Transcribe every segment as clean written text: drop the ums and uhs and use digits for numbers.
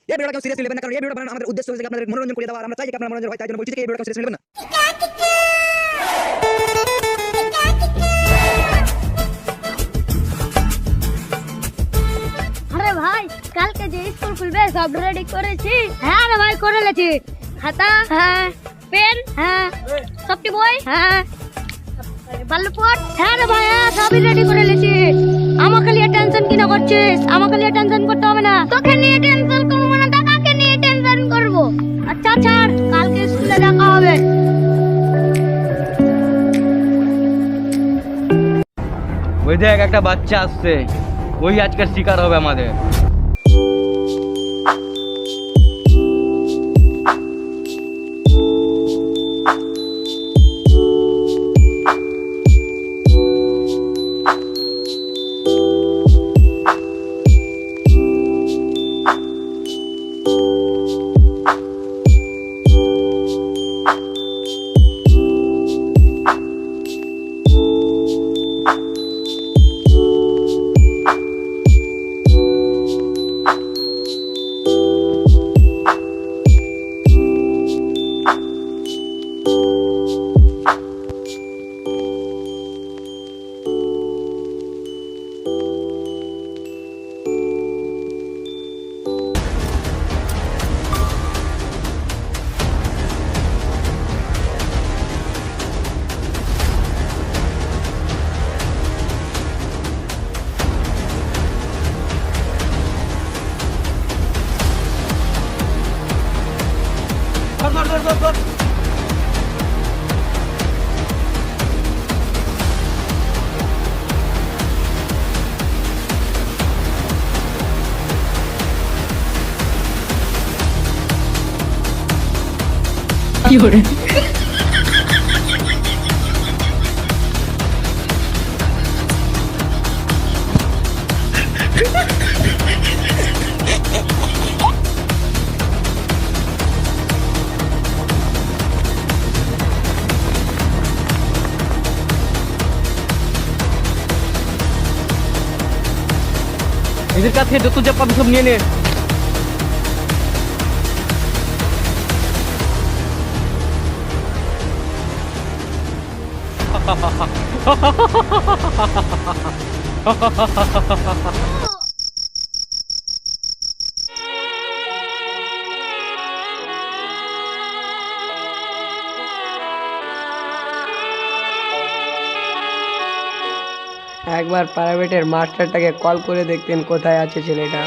এই ভিডিওটা কেউ সিরিয়াসলি নেবেন না, কারণ এই ভিডিওটা বানানো আমাদের উদ্দেশ্য হচ্ছে যে আপনাদের মনোরঞ্জন করে দেওয়া, আর আমরা চাই যে আপনারা মনোরঞ্জন হয়, তাই জন্য বলছি যে এই ভিডিওটা কেউ সিরিয়াসলি নেবেন না। আরে ভাই, কালকে যে স্কুল খুলবে সব রেডি করেছি। হ্যাঁ রে ভাই, করে লেছি। খাতা, হ্যাঁ। পেন, হ্যাঁ। সবটি বই, হ্যাঁ। বালুপট, হ্যাঁ রে ভাই, হ্যাঁ, সবই রেডি করে লেছি। আমাকে নিয়ে টেনশন কিনা করছিস? আমাকে নিয়ে টেনশন করতে হবে না। তোকে নিয়ে টেনশন করবো না, তা কাকে নিয়ে টেনশন করবো? আচ্ছা ছাড়, কালকে স্কুলে দেখা হবে। ওই দেখ একটা বাচ্চা আসছে, ওই আজকের শিকার হবে আমাদের। কি করে এদের কাছে যত যা পাবি সব নিয়ে নে। একবার প্রাইভেটের মাস্টারটাকে কল করে দেখতেন কোথায় আছে ছেলেটা।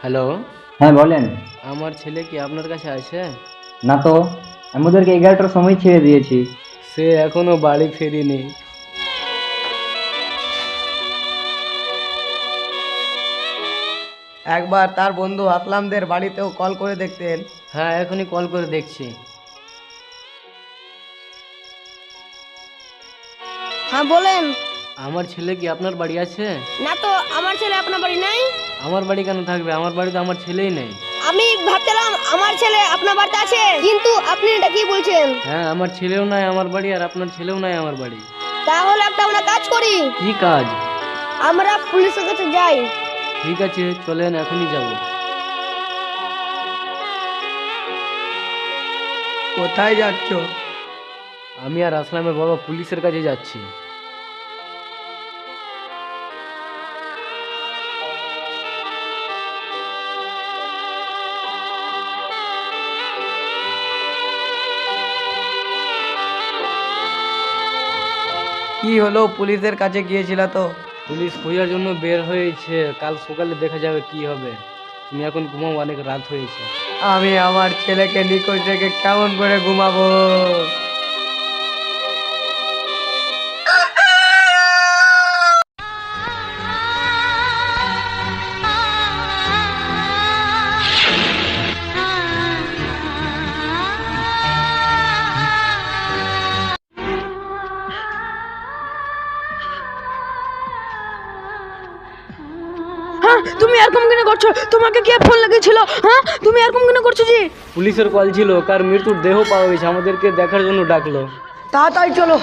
হ্যালো, হ্যাঁ বলেন। আমার ছেলে কি আপনার কাছে আছে? না তো, আমি ওদেরকে 11টার সময় ছেড়ে দিয়েছি। সে এখনো বাড়ি ফেরেনি। একবার তার বন্ধু আসলামদের বাড়িতেও কল করে দেখতেন। হ্যাঁ, এখনই কল করে দেখছি। হ্যাঁ বলেন। আমার ছেলে কি আপনার বাড়ি আছে? না তো, আমার ছেলে আপনার বাড়ি নাই। আমার বাড়ি কেন থাকবে? আমার বাড়িতে আমার ছেলেই নেই। আমি ভাবছিলাম আমার ছেলে আপনার বাড়িতে আছে, কিন্তু আপনি এটা কি বলছেন? হ্যাঁ, আমার ছেলেও নাই আমার বাড়ি, আর আপনার ছেলেও নাই আমার বাড়ি। তাহলে একটা আমরা কাজ করি, কি কাজ? আমরা পুলিশের কাছে যাই। ঠিক আছে, চলেন, এখনই যাব। কোথায় যাচ্ছ? আমি আর আসলামের বাবা পুলিশের কাছে যাচ্ছি। কি হলো, পুলিশের কাছে গিয়েছিল তো? পুলিশ খোঁজার জন্য বের হয়েছে, কাল সকালে দেখা যাবে কি হবে। তুমি এখন ঘুমাও, অনেক রাত হয়েছে। আমি আমার ছেলেকে নিখোঁজ রেখে কেমন করে ঘুমাবো? তুমি এরকম কেন করছো? তোমাকে কে ফোন লাগিয়েছিল? হ্যাঁ, তুমি এরকম কেন করছো জি? পুলিশের কল ছিল, কার মৃত্যুর দেহ পাওয়া গেছে, আমাদেরকে দেখার জন্য ডাকলো। তাড়াতাড়ি চলো।